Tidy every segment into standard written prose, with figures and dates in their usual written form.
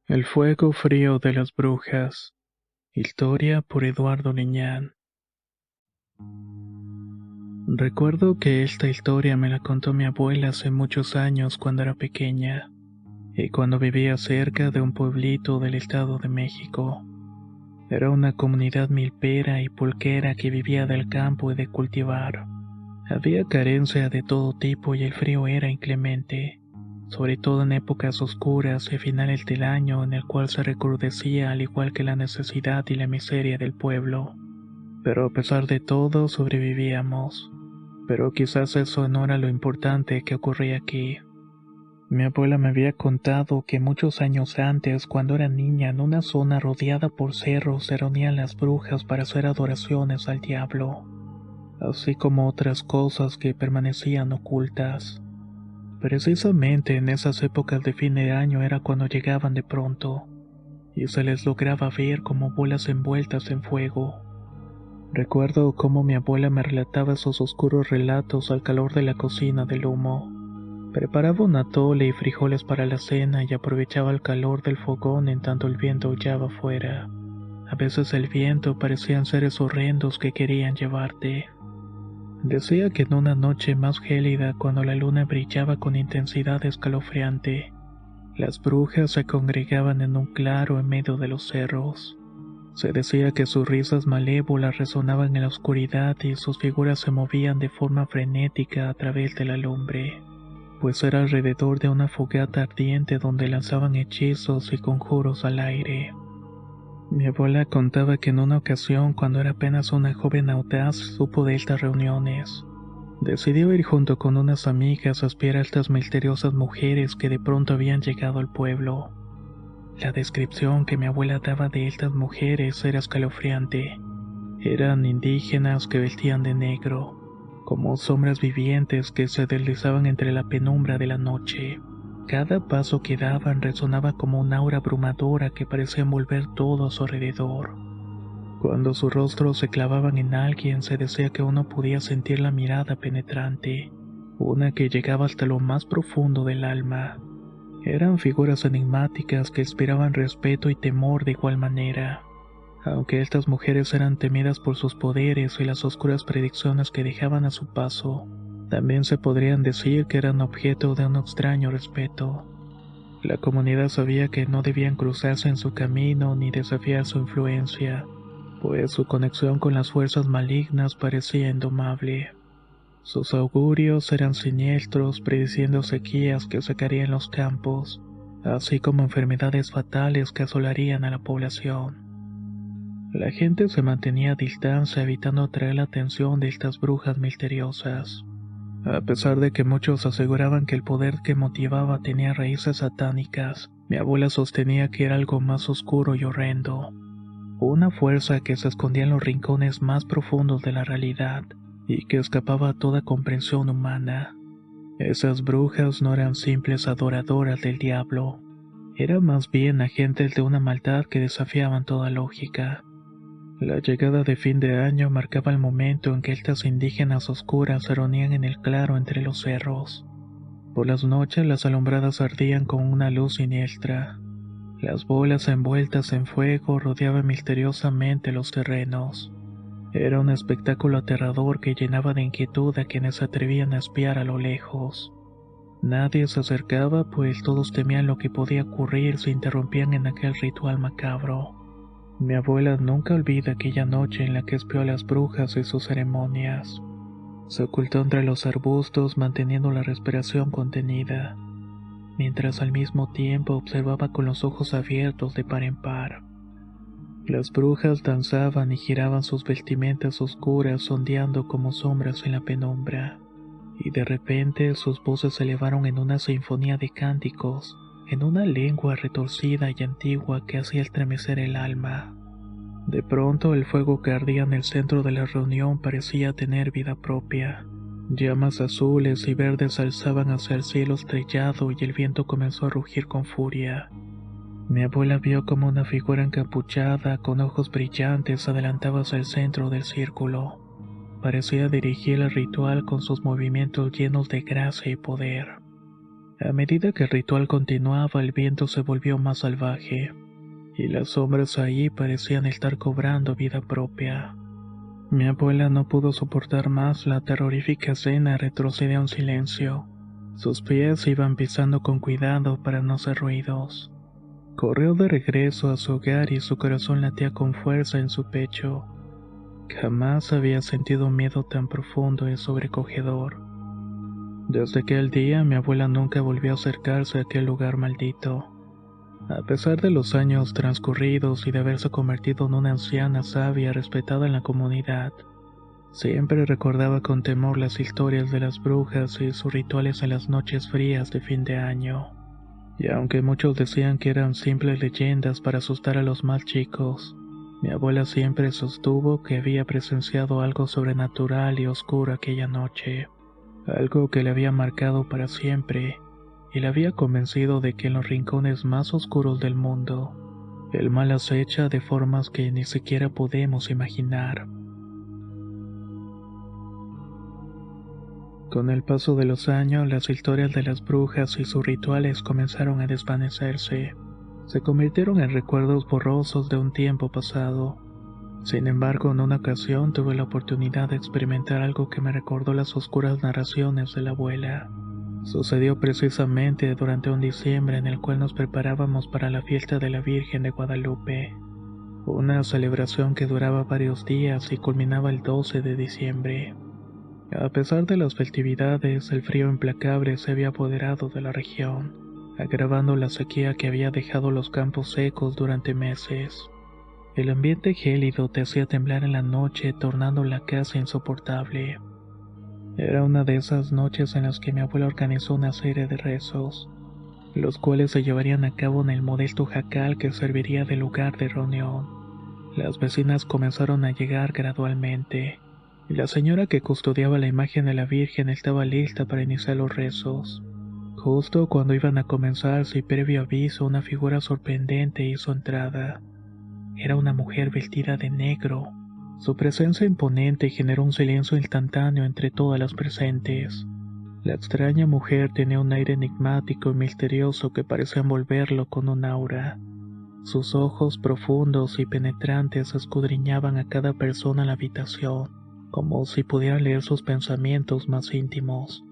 El fuego frío de las brujas. Historia por Eduardo Liñán. Recuerdo que esta historia me la contó mi abuela hace muchos años cuando era pequeña, y cuando vivía cerca de un pueblito del Estado de México. Era una comunidad milpera y pulquera que vivía del campo y de cultivar. Había carencia de todo tipo y el frío era inclemente, sobre todo en épocas oscuras y finales del año en el cual se recrudecía al igual que la necesidad y la miseria del pueblo. Pero a pesar de todo sobrevivíamos. Pero quizás eso no era lo importante que ocurría aquí. Mi abuela me había contado que muchos años antes, cuando era niña, en una zona rodeada por cerros se reunían las brujas para hacer adoraciones al diablo, así como otras cosas que permanecían ocultas. Precisamente en esas épocas de fin de año era cuando llegaban de pronto, y se les lograba ver como bolas envueltas en fuego. Recuerdo cómo mi abuela me relataba esos oscuros relatos al calor de la cocina del humo. Preparaba un atole y frijoles para la cena y aprovechaba el calor del fogón en tanto el viento aullaba afuera. A veces el viento parecían seres horrendos que querían llevarte. Decía que en una noche más gélida, cuando la luna brillaba con intensidad escalofriante, las brujas se congregaban en un claro en medio de los cerros. Se decía que sus risas malévolas resonaban en la oscuridad y sus figuras se movían de forma frenética a través de la lumbre, pues era alrededor de una fogata ardiente donde lanzaban hechizos y conjuros al aire. Mi abuela contaba que en una ocasión, cuando era apenas una joven audaz, supo de estas reuniones. Decidió ir junto con unas amigas a espiar a estas misteriosas mujeres que de pronto habían llegado al pueblo. La descripción que mi abuela daba de estas mujeres era escalofriante. Eran indígenas que vestían de negro, como sombras vivientes que se deslizaban entre la penumbra de la noche. Cada paso que daban resonaba como un aura abrumadora que parecía envolver todo a su alrededor. Cuando sus rostros se clavaban en alguien, se decía que uno podía sentir la mirada penetrante, una que llegaba hasta lo más profundo del alma. Eran figuras enigmáticas que inspiraban respeto y temor de igual manera. Aunque estas mujeres eran temidas por sus poderes y las oscuras predicciones que dejaban a su paso, también se podrían decir que eran objeto de un extraño respeto. La comunidad sabía que no debían cruzarse en su camino ni desafiar su influencia, pues su conexión con las fuerzas malignas parecía indomable. Sus augurios eran siniestros, prediciendo sequías que secarían los campos, así como enfermedades fatales que asolarían a la población. La gente se mantenía a distancia evitando atraer la atención de estas brujas misteriosas. A pesar de que muchos aseguraban que el poder que motivaba tenía raíces satánicas, mi abuela sostenía que era algo más oscuro y horrendo. Una fuerza que se escondía en los rincones más profundos de la realidad y que escapaba a toda comprensión humana. Esas brujas no eran simples adoradoras del diablo, eran más bien agentes de una maldad que desafiaban toda lógica. La llegada de fin de año marcaba el momento en que estas indígenas oscuras se reunían en el claro entre los cerros. Por las noches las alumbradas ardían con una luz siniestra. Las bolas envueltas en fuego rodeaban misteriosamente los terrenos. Era un espectáculo aterrador que llenaba de inquietud a quienes se atrevían a espiar a lo lejos. Nadie se acercaba, pues todos temían lo que podía ocurrir si interrumpían en aquel ritual macabro. Mi abuela nunca olvida aquella noche en la que espió a las brujas y sus ceremonias. Se ocultó entre los arbustos manteniendo la respiración contenida, mientras al mismo tiempo observaba con los ojos abiertos de par en par. Las brujas danzaban y giraban sus vestimentas oscuras ondeando como sombras en la penumbra, y de repente sus voces se elevaron en una sinfonía de cánticos, en una lengua retorcida y antigua que hacía estremecer el alma. De pronto el fuego que ardía en el centro de la reunión parecía tener vida propia. Llamas azules y verdes se alzaban hacia el cielo estrellado y el viento comenzó a rugir con furia. Mi abuela vio como una figura encapuchada, con ojos brillantes, adelantaba hacia el centro del círculo. Parecía dirigir el ritual con sus movimientos llenos de gracia y poder. A medida que el ritual continuaba, el viento se volvió más salvaje, y las sombras ahí parecían estar cobrando vida propia. Mi abuela no pudo soportar más la terrorífica escena y retrocedió en silencio. Sus pies iban pisando con cuidado para no hacer ruidos. Corrió de regreso a su hogar y su corazón latía con fuerza en su pecho. Jamás había sentido miedo tan profundo y sobrecogedor. Desde aquel día mi abuela nunca volvió a acercarse a aquel lugar maldito. A pesar de los años transcurridos y de haberse convertido en una anciana sabia respetada en la comunidad, siempre recordaba con temor las historias de las brujas y sus rituales en las noches frías de fin de año. Y aunque muchos decían que eran simples leyendas para asustar a los más chicos, mi abuela siempre sostuvo que había presenciado algo sobrenatural y oscuro aquella noche, algo que le había marcado para siempre, y le había convencido de que en los rincones más oscuros del mundo, el mal acecha de formas que ni siquiera podemos imaginar. Con el paso de los años, las historias de las brujas y sus rituales comenzaron a desvanecerse. Se convirtieron en recuerdos borrosos de un tiempo pasado. Sin embargo, en una ocasión tuve la oportunidad de experimentar algo que me recordó las oscuras narraciones de la abuela. Sucedió precisamente durante un diciembre en el cual nos preparábamos para la fiesta de la Virgen de Guadalupe, una celebración que duraba varios días y culminaba el 12 de diciembre. A pesar de las festividades, el frío implacable se había apoderado de la región, agravando la sequía que había dejado los campos secos durante meses. El ambiente gélido te hacía temblar en la noche, tornando la casa insoportable. Era una de esas noches en las que mi abuela organizó una serie de rezos, los cuales se llevarían a cabo en el modesto jacal que serviría de lugar de reunión. Las vecinas comenzaron a llegar gradualmente, y la señora que custodiaba la imagen de la Virgen estaba lista para iniciar los rezos. Justo cuando iban a comenzar, sin previo aviso, una figura sorprendente hizo entrada. Era una mujer vestida de negro. Su presencia imponente generó un silencio instantáneo entre todas las presentes. La extraña mujer tenía un aire enigmático y misterioso que parecía envolverlo con un aura. Sus ojos profundos y penetrantes escudriñaban a cada persona en la habitación, como si pudieran leer sus pensamientos más íntimos.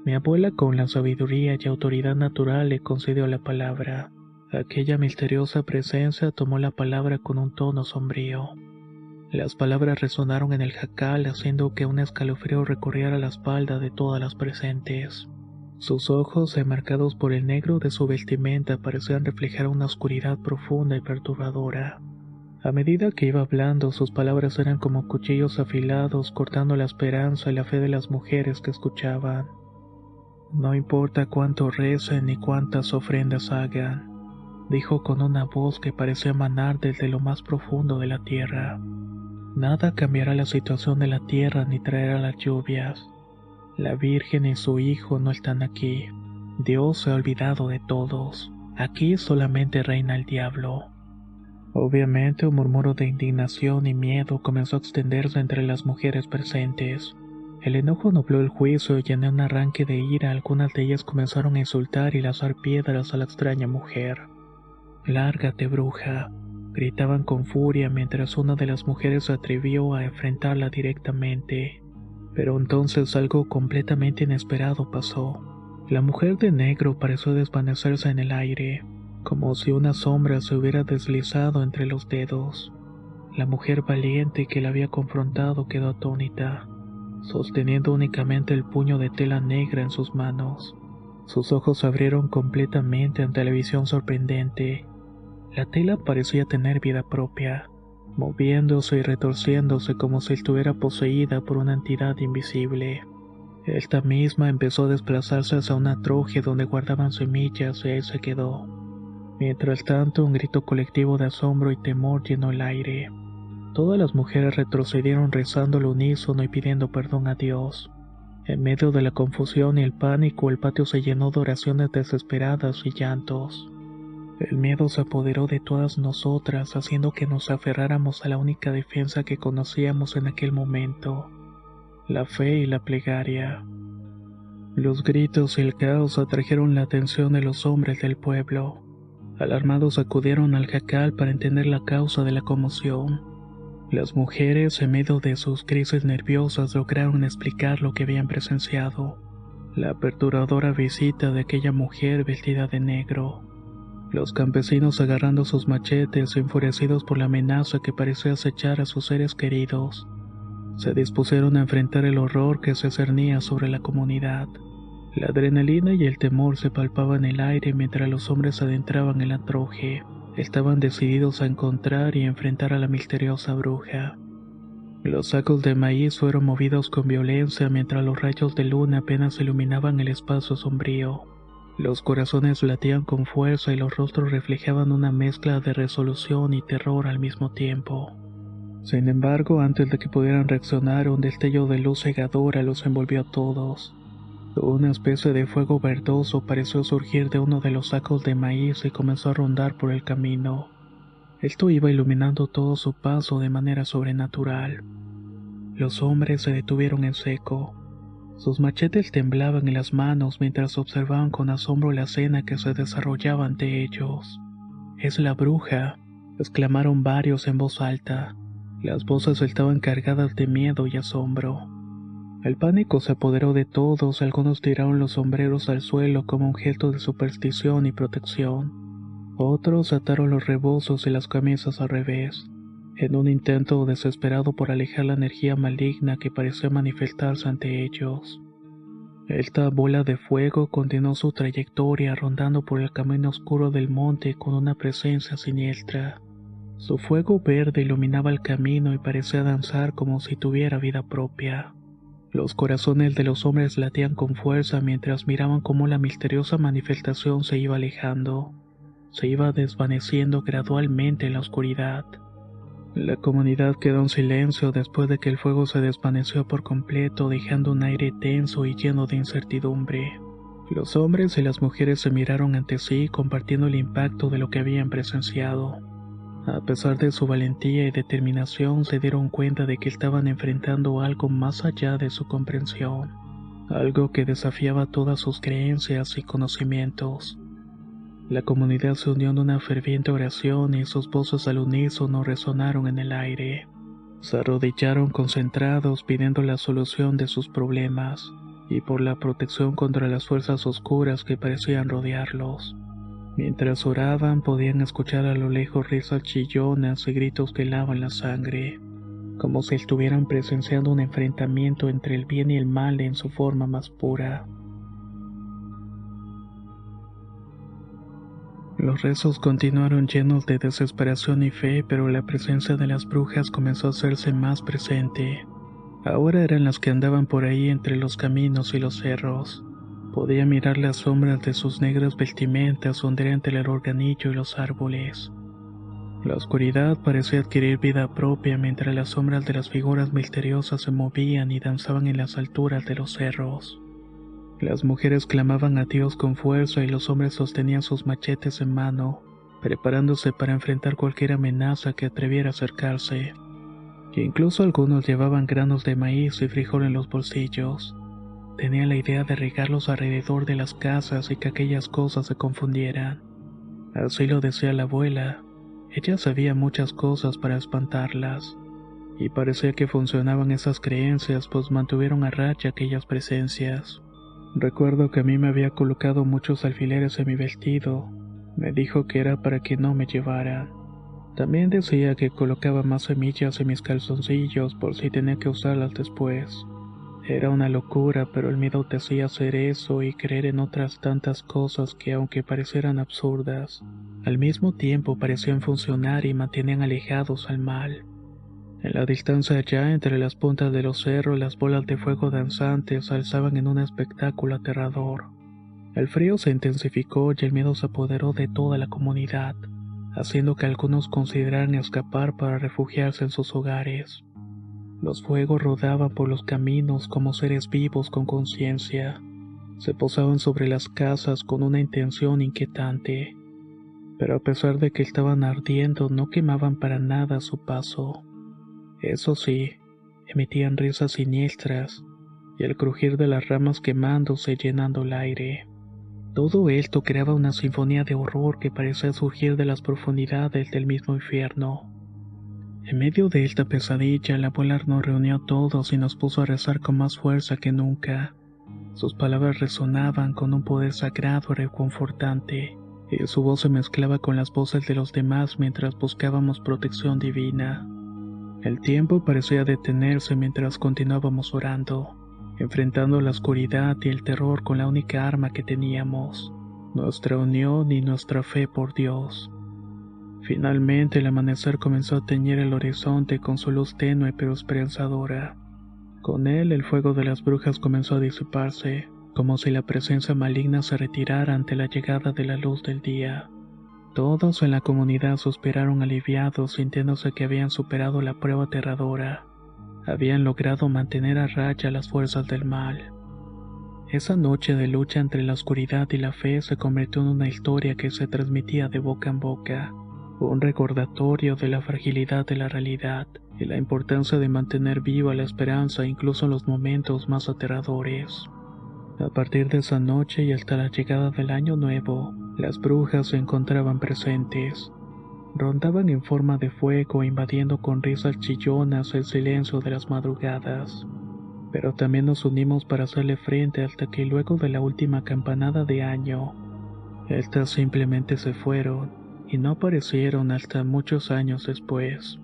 Mi abuela, con la sabiduría y autoridad natural, le concedió la palabra. Aquella misteriosa presencia tomó la palabra con un tono sombrío. Las palabras resonaron en el jacal, haciendo que un escalofrío recorriera la espalda de todas las presentes. Sus ojos, enmarcados por el negro de su vestimenta, parecían reflejar una oscuridad profunda y perturbadora. A medida que iba hablando, sus palabras eran como cuchillos afilados, cortando la esperanza y la fe de las mujeres que escuchaban. No importa cuánto recen ni cuántas ofrendas hagan, dijo con una voz que parecía emanar desde lo más profundo de la tierra. Nada cambiará la situación de la tierra ni traerá las lluvias. La Virgen y su Hijo no están aquí. Dios se ha olvidado de todos. Aquí solamente reina el diablo. Obviamente un murmullo de indignación y miedo comenzó a extenderse entre las mujeres presentes. El enojo nubló el juicio y en un arranque de ira algunas de ellas comenzaron a insultar y lanzar piedras a la extraña mujer. «Lárgate, bruja», gritaban con furia mientras una de las mujeres se atrevió a enfrentarla directamente. Pero entonces algo completamente inesperado pasó. La mujer de negro pareció desvanecerse en el aire, como si una sombra se hubiera deslizado entre los dedos. La mujer valiente que la había confrontado quedó atónita, sosteniendo únicamente el puño de tela negra en sus manos. Sus ojos se abrieron completamente ante la visión sorprendente. La tela parecía tener vida propia, moviéndose y retorciéndose como si estuviera poseída por una entidad invisible. Esta misma empezó a desplazarse hacia una troje donde guardaban semillas y ahí se quedó. Mientras tanto, un grito colectivo de asombro y temor llenó el aire. Todas las mujeres retrocedieron rezando al unísono y pidiendo perdón a Dios. En medio de la confusión y el pánico, el patio se llenó de oraciones desesperadas y llantos. El miedo se apoderó de todas nosotras, haciendo que nos aferráramos a la única defensa que conocíamos en aquel momento, la fe y la plegaria. Los gritos y el caos atrajeron la atención de los hombres del pueblo. Alarmados acudieron al jacal para entender la causa de la conmoción. Las mujeres, en medio de sus crisis nerviosas, lograron explicar lo que habían presenciado: la perturbadora visita de aquella mujer vestida de negro. Los campesinos, agarrando sus machetes, enfurecidos por la amenaza que parecía acechar a sus seres queridos, se dispusieron a enfrentar el horror que se cernía sobre la comunidad. La adrenalina y el temor se palpaban en el aire mientras los hombres se adentraban en la troje. Estaban decididos a encontrar y enfrentar a la misteriosa bruja. Los sacos de maíz fueron movidos con violencia mientras los rayos de luna apenas iluminaban el espacio sombrío. Los corazones latían con fuerza y los rostros reflejaban una mezcla de resolución y terror al mismo tiempo. Sin embargo, antes de que pudieran reaccionar, un destello de luz cegadora los envolvió a todos. Una especie de fuego verdoso pareció surgir de uno de los sacos de maíz y comenzó a rondar por el camino. Esto iba iluminando todo su paso de manera sobrenatural. Los hombres se detuvieron en seco. Sus machetes temblaban en las manos mientras observaban con asombro la escena que se desarrollaba ante ellos. «¡Es la bruja!», exclamaron varios en voz alta. Las voces estaban cargadas de miedo y asombro. El pánico se apoderó de todos, algunos tiraron los sombreros al suelo como un gesto de superstición y protección. Otros ataron los rebozos y las camisas al revés, en un intento desesperado por alejar la energía maligna que parecía manifestarse ante ellos. Esta bola de fuego continuó su trayectoria rondando por el camino oscuro del monte con una presencia siniestra. Su fuego verde iluminaba el camino y parecía danzar como si tuviera vida propia. Los corazones de los hombres latían con fuerza mientras miraban cómo la misteriosa manifestación se iba alejando, se iba desvaneciendo gradualmente en la oscuridad. La comunidad quedó en silencio después de que el fuego se desvaneció por completo, dejando un aire tenso y lleno de incertidumbre. Los hombres y las mujeres se miraron ante sí, compartiendo el impacto de lo que habían presenciado. A pesar de su valentía y determinación, se dieron cuenta de que estaban enfrentando algo más allá de su comprensión, algo que desafiaba todas sus creencias y conocimientos. La comunidad se unió en una ferviente oración y sus voces al unísono resonaron en el aire. Se arrodillaron concentrados pidiendo la solución de sus problemas y por la protección contra las fuerzas oscuras que parecían rodearlos. Mientras oraban podían escuchar a lo lejos risas chillonas y gritos que helaban la sangre, como si estuvieran presenciando un enfrentamiento entre el bien y el mal en su forma más pura. Los rezos continuaron llenos de desesperación y fe, pero la presencia de las brujas comenzó a hacerse más presente. Ahora eran las que andaban por ahí entre los caminos y los cerros. Podía mirar las sombras de sus negras vestimentas ondear entre el organillo y los árboles. La oscuridad parecía adquirir vida propia mientras las sombras de las figuras misteriosas se movían y danzaban en las alturas de los cerros. Las mujeres clamaban a Dios con fuerza y los hombres sostenían sus machetes en mano, preparándose para enfrentar cualquier amenaza que atreviera a acercarse. E incluso algunos llevaban granos de maíz y frijol en los bolsillos. Tenía la idea de regarlos alrededor de las casas y que aquellas cosas se confundieran. Así lo decía la abuela. Ella sabía muchas cosas para espantarlas, y parecía que funcionaban esas creencias, pues mantuvieron a raya aquellas presencias. Recuerdo que a mí me había colocado muchos alfileres en mi vestido. Me dijo que era para que no me llevaran. También decía que colocaba más semillas en mis calzoncillos por si tenía que usarlas después. Era una locura, pero el miedo te hacía hacer eso y creer en otras tantas cosas que, aunque parecieran absurdas, al mismo tiempo parecían funcionar y mantenían alejados al mal. En la distancia allá, entre las puntas de los cerros, las bolas de fuego danzantes se alzaban en un espectáculo aterrador. El frío se intensificó y el miedo se apoderó de toda la comunidad, haciendo que algunos consideraran escapar para refugiarse en sus hogares. Los fuegos rodaban por los caminos como seres vivos con conciencia. Se posaban sobre las casas con una intención inquietante. Pero a pesar de que estaban ardiendo, no quemaban para nada a su paso. Eso sí, emitían risas siniestras, y el crujir de las ramas quemándose y llenando el aire. Todo esto creaba una sinfonía de horror que parecía surgir de las profundidades del mismo infierno. En medio de esta pesadilla, la abuela nos reunió a todos y nos puso a rezar con más fuerza que nunca. Sus palabras resonaban con un poder sagrado y reconfortante, y su voz se mezclaba con las voces de los demás mientras buscábamos protección divina. El tiempo parecía detenerse mientras continuábamos orando, enfrentando la oscuridad y el terror con la única arma que teníamos, nuestra unión y nuestra fe por Dios. Finalmente el amanecer comenzó a teñir el horizonte con su luz tenue pero esperanzadora. Con él el fuego de las brujas comenzó a disiparse, como si la presencia maligna se retirara ante la llegada de la luz del día. Todos en la comunidad suspiraron aliviados, sintiéndose que habían superado la prueba aterradora. Habían logrado mantener a raya las fuerzas del mal. Esa noche de lucha entre la oscuridad y la fe se convirtió en una historia que se transmitía de boca en boca, un recordatorio de la fragilidad de la realidad y la importancia de mantener viva la esperanza incluso en los momentos más aterradores. A partir de esa noche y hasta la llegada del año nuevo, las brujas se encontraban presentes. Rondaban en forma de fuego, invadiendo con risas chillonas el silencio de las madrugadas. Pero también nos unimos para hacerle frente hasta que luego de la última campanada de año, estas simplemente se fueron y no aparecieron hasta muchos años después.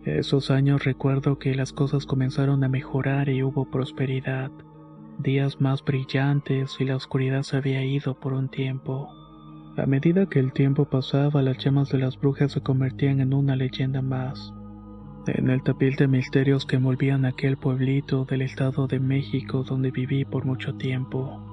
Esos años recuerdo que las cosas comenzaron a mejorar y hubo prosperidad, días más brillantes y la oscuridad se había ido por un tiempo. A medida que el tiempo pasaba, las llamas de las brujas se convertían en una leyenda más, en el tapiz de misterios que envolvían aquel pueblito del Estado de México donde viví por mucho tiempo.